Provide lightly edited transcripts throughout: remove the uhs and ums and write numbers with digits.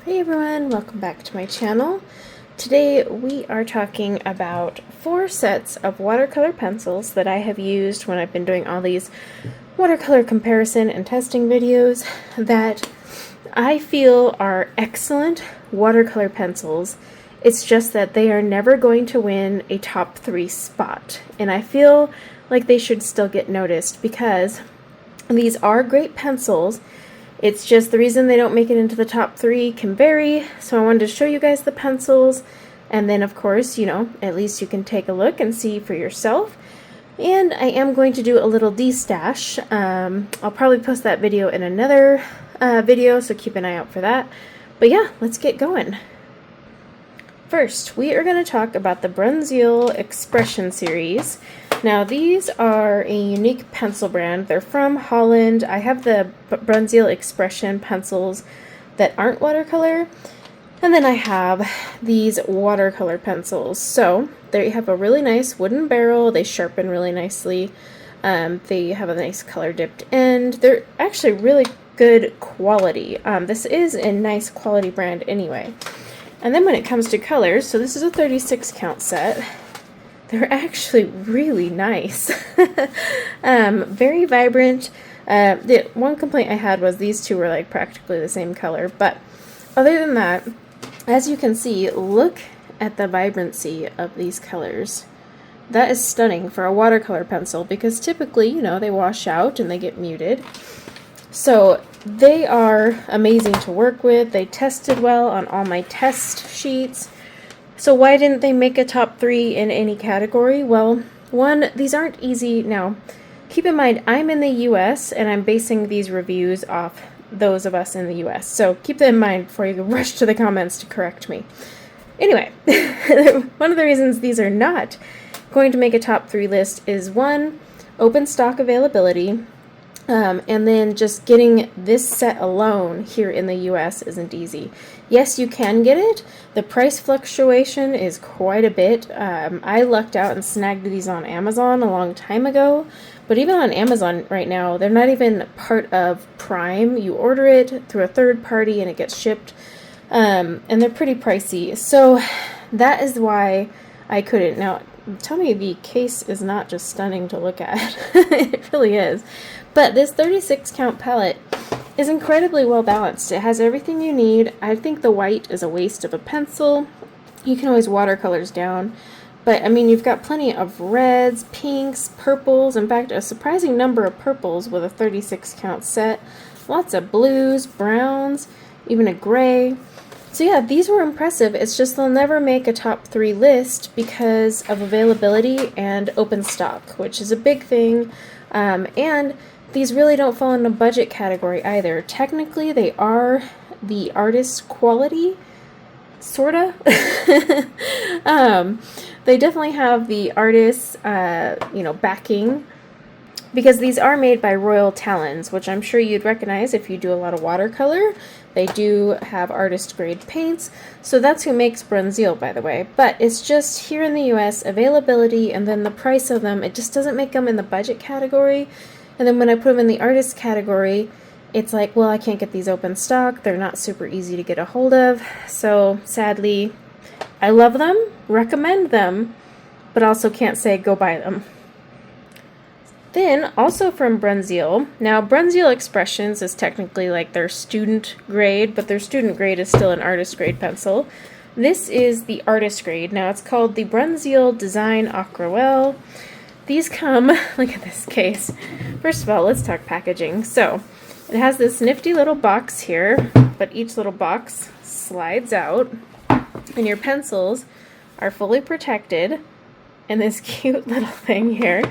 Hey everyone, welcome back to my channel. Today we are talking about 4 sets of watercolor pencils that I have used when I've been doing all these watercolor comparison and testing videos that I feel are excellent watercolor pencils. It's just that they are never going to win a top 3 spot, and I feel like they should still get noticed because these are great pencils. It's just the reason they don't make it into the top 3 can vary, so I wanted to show you guys the pencils, and then of course, at least you can take a look and see for yourself. And I am going to do a little destash. I'll probably post that video in another video, so keep an eye out for that. But yeah, let's get going. First, we are going to talk about the Bruynzeel Expression series. Now, these are a unique pencil brand. They're from Holland. I have the Bruynzeel Expression pencils that aren't watercolor, and then I have these watercolor pencils. So, they have a really nice wooden barrel. They sharpen really nicely. They have a nice color dipped end. They're actually really good quality. This is a nice quality brand anyway. And then when it comes to colors, so this is a 36 count set. They're actually really nice. Very vibrant. The one complaint I had was these two were like practically the same color, but other than that, as you can see, look at the vibrancy of these colors. That is stunning for a watercolor pencil because typically, they wash out and they get muted. So they are amazing to work with. They tested well on all my test sheets. So why didn't they make a top 3 in any category? Well, one, these aren't easy. Now, keep in mind, I'm in the US and I'm basing these reviews off those of us in the US. So keep that in mind before you rush to the comments to correct me. Anyway, one of the reasons these are not going to make a top 3 list is one, open stock availability. And then just getting this set alone here in the US isn't easy. Yes, you can get it. The price fluctuation is quite a bit. I lucked out and snagged these on Amazon a long time ago, but even on Amazon right now, they're not even part of Prime. You order it through a third party and it gets shipped, and they're pretty pricey. So that is why I couldn't. Now, tell me the case is not just stunning to look at. It really is. But this 36 count palette is incredibly well balanced. It has everything you need. I think the white is a waste of a pencil. You can always watercolors down. But I mean, you've got plenty of reds, pinks, purples. In fact, a surprising number of purples with a 36 count set. Lots of blues, browns, even a gray. So yeah, these were impressive. It's just they'll never make a top 3 list because of availability and open stock, which is a big thing. And these really don't fall in the budget category either. Technically, they are the artist quality, sorta. They definitely have the artist's, backing, because these are made by Royal Talons, which I'm sure you'd recognize if you do a lot of watercolor. They do have artist grade paints, so that's who makes Bruynzeel, by the way. But it's just here in the US, availability and then the price of them, it just doesn't make them in the budget category. And then when I put them in the artist category, it's like, well, I can't get these open stock. They're not super easy to get a hold of. So sadly, I love them, recommend them, but also can't say go buy them. Then, also from Bruynzeel, now Bruynzeel Expressions is technically like their student grade, but their student grade is still an artist grade pencil. This is the artist grade. Now it's called the Bruynzeel Design Aquarelle. These come, look at this case. First of all, let's talk packaging. So, it has this nifty little box here, but each little box slides out, and your pencils are fully protected in this cute little thing here.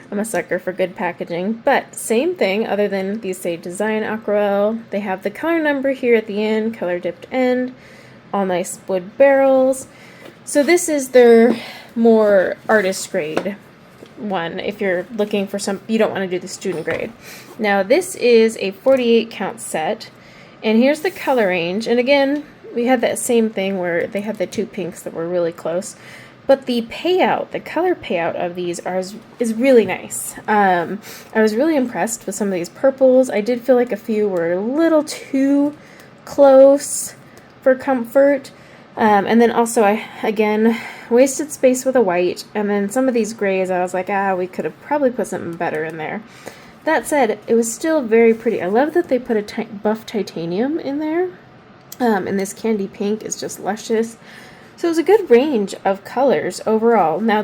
I'm a sucker for good packaging, but same thing other than these say Design Aquarelle. They have the color number here at the end, color dipped end, all nice wood barrels. So this is their more artist grade one if you're looking for you don't want to do the student grade. Now this is a 48 count set, and here's the color range. And again, we had that same thing where they had the 2 pinks that were really close. But the payout, the color payout of these is really nice. I was really impressed with some of these purples. I did feel like a few were a little too close for comfort. And then also I, again, wasted space with a white, and then some of these grays I was like, we could have probably put something better in there. That said, it was still very pretty. I love that they put a buff titanium in there, and this candy pink is just luscious. So it was a good range of colors overall. Now,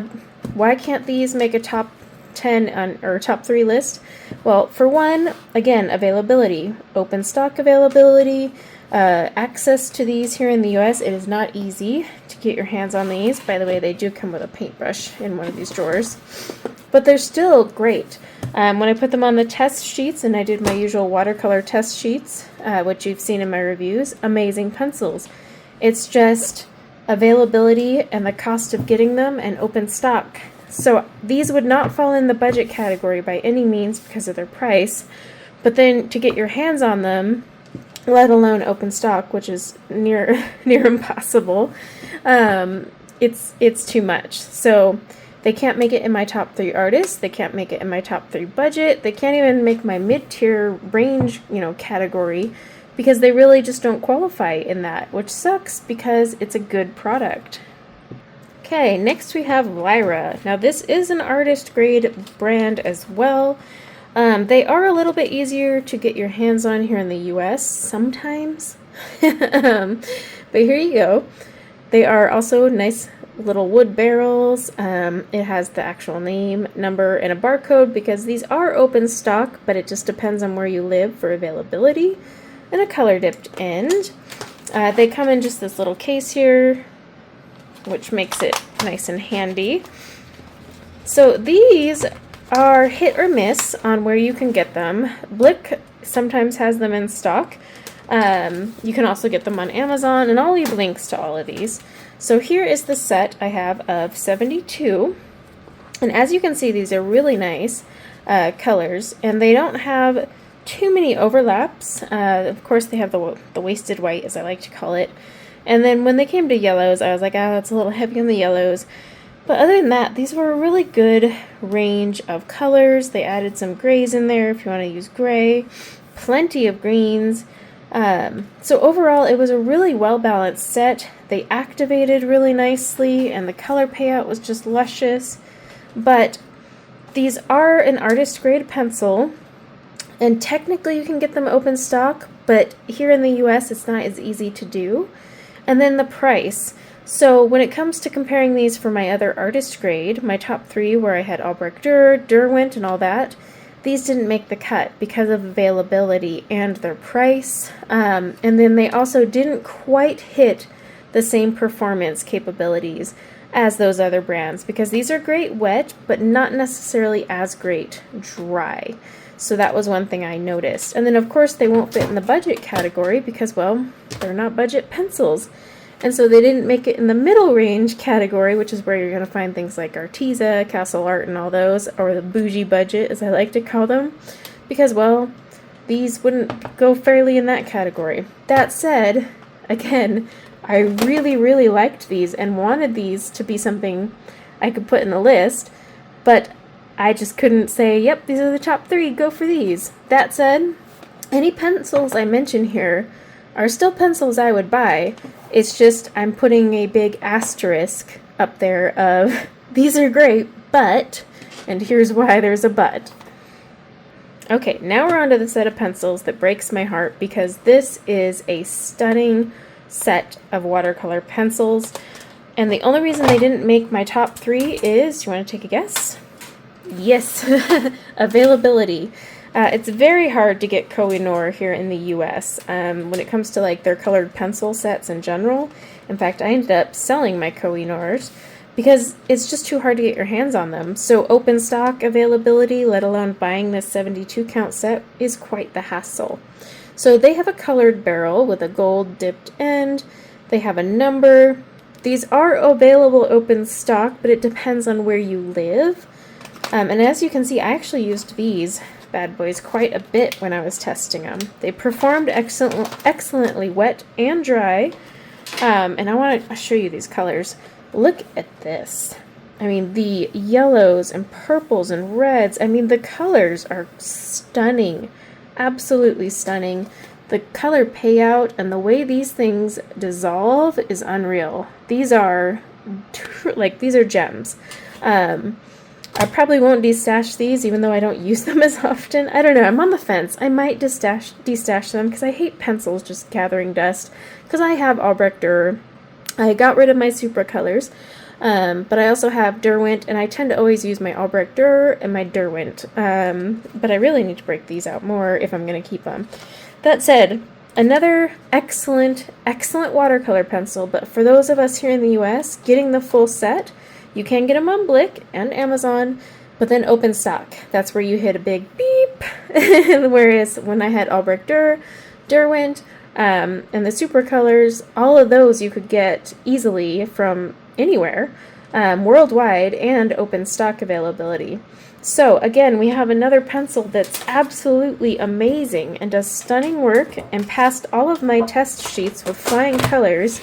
why can't these make a top 10 or top 3 list? Well, for one, again, availability, open stock availability, access to these here in the US. It is not easy to get your hands on these. By the way, they do come with a paintbrush in one of these drawers, but they're still great. When I put them on the test sheets, and I did my usual watercolor test sheets, which you've seen in my reviews, amazing pencils. It's just availability and the cost of getting them and open stock. So these would not fall in the budget category by any means because of their price, but then to get your hands on them, let alone open stock, which is near impossible, it's too much. So they can't make it in my top 3 artists, they can't make it in my top 3 budget, they can't even make my mid-tier range, category, because they really just don't qualify in that, which sucks because it's a good product. Okay, next we have Lyra. Now this is an artist grade brand as well. They are a little bit easier to get your hands on here in the US sometimes, but here you go. They are also nice little wood barrels. It has the actual name, number, and a barcode because these are open stock, but it just depends on where you live for availability, and a color dipped end. They come in just this little case here, which makes it nice and handy. So these are hit or miss on where you can get them. Blick sometimes has them in stock. You can also get them on Amazon, and I'll leave links to all of these. So here is the set I have of 72, and as you can see, these are really nice colors, and they don't have too many overlaps. Of course, they have the wasted white, as I like to call it. And then when they came to yellows, I was like, that's a little heavy on the yellows. But other than that, these were a really good range of colors. They added some grays in there if you want to use gray, plenty of greens. So overall, it was a really well-balanced set. They activated really nicely, and the color payout was just luscious. But these are an artist-grade pencil, and technically you can get them open stock, but here in the US, it's not as easy to do. And then the price. So when it comes to comparing these for my other artist grade, my top 3 where I had Albrecht Dürer, Derwent, and all that, these didn't make the cut because of availability and their price. And then they also didn't quite hit the same performance capabilities as those other brands, because these are great wet, but not necessarily as great dry. So that was one thing I noticed. And then of course they won't fit in the budget category because, well, they're not budget pencils. And so they didn't make it in the middle range category, which is where you're going to find things like Arteza, Castle Art, and all those, or the bougie budget, as I like to call them, because, well, these wouldn't go fairly in that category. That said, again, I really, really liked these and wanted these to be something I could put in the list, but I just couldn't say, yep, these are the top 3, go for these. That said, any pencils I mention here are still pencils I would buy. It's just I'm putting a big asterisk up there of these are great, but, and here's why there's a but. Okay, now we're on to the set of pencils that breaks my heart, because this is a stunning set of watercolor pencils, and the only reason they didn't make my top 3 is, you want to take a guess? Yes, availability. It's very hard to get Koh I Noor here in the US when it comes to like their colored pencil sets in general. In fact, I ended up selling my Koh I Noors because it's just too hard to get your hands on them. So open stock availability, let alone buying this 72 count set, is quite the hassle. So they have a colored barrel with a gold dipped end. They have a number. These are available open stock, but it depends on where you live. And as you can see, I actually used these bad boys quite a bit when I was testing them. They performed excellently wet and dry. And I want to show you these colors. Look at this. I mean, the yellows and purples and reds. I mean, the colors are stunning. Absolutely stunning. the color payout and the way these things dissolve is unreal. These are these are gems. I probably won't destash these, even though I don't use them as often. I don't know, I'm on the fence. I might destash them because I hate pencils just gathering dust, because I have Albrecht Dürer. I got rid of my Supra colors, but I also have Derwent, and I tend to always use my Albrecht Dürer and my Derwent. But I really need to break these out more if I'm going to keep them. That said, another excellent watercolor pencil, but for those of us here in the US, getting the full set, you can get them on Blick and Amazon, but then open stock. That's where you hit a big beep. Whereas when I had Albrecht Dürer, Derwent, and the Super colors, all of those you could get easily from anywhere, worldwide, and open stock availability. So again, we have another pencil that's absolutely amazing and does stunning work and passed all of my test sheets with flying colors,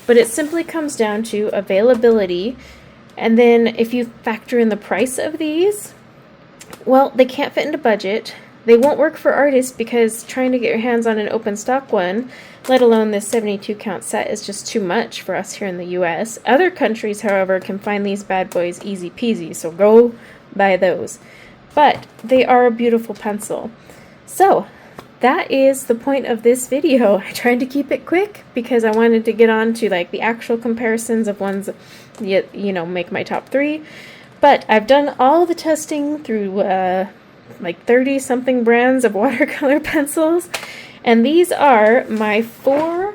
but it simply comes down to availability. And then if you factor in the price of these, well, they can't fit into budget. They won't work for artists because trying to get your hands on an open stock one, let alone this 72 count set, is just too much for us here in the US. Other countries, however, can find these bad boys easy peasy, so go buy those. But they are a beautiful pencil. So that is the point of this video. I tried to keep it quick because I wanted to get on to like the actual comparisons of ones that, you know, make my top 3. But I've done all the testing through like 30 something brands of watercolor pencils, and these are my 4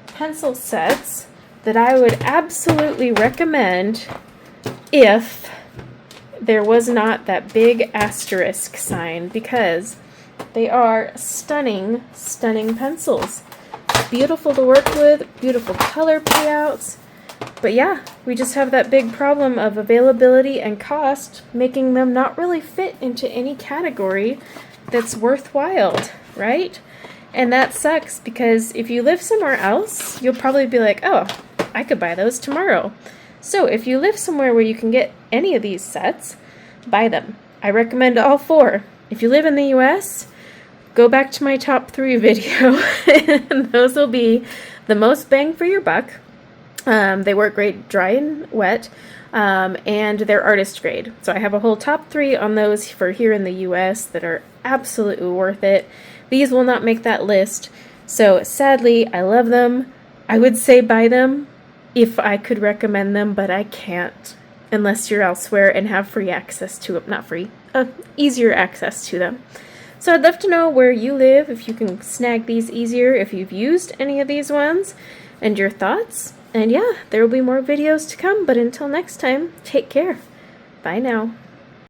pencil sets that I would absolutely recommend if there was not that big asterisk sign, because they are stunning pencils. Beautiful to work with, beautiful color payouts. But yeah, we just have that big problem of availability and cost, making them not really fit into any category that's worthwhile, right? And that sucks, because if you live somewhere else, you'll probably be like, oh, I could buy those tomorrow. So if you live somewhere where you can get any of these sets, buy them. I recommend all 4. If you live in the US, go back to my top 3 video, and those will be the most bang for your buck. They work great dry and wet, and they're artist grade. So I have a whole top 3 on those for here in the US that are absolutely worth it. These will not make that list, so sadly, I love them. I would say buy them if I could recommend them, but I can't unless you're elsewhere and have free access to them. Not free, easier access to them. So I'd love to know where you live, if you can snag these easier, if you've used any of these ones, and your thoughts. And yeah, there will be more videos to come, but until next time, take care. Bye now.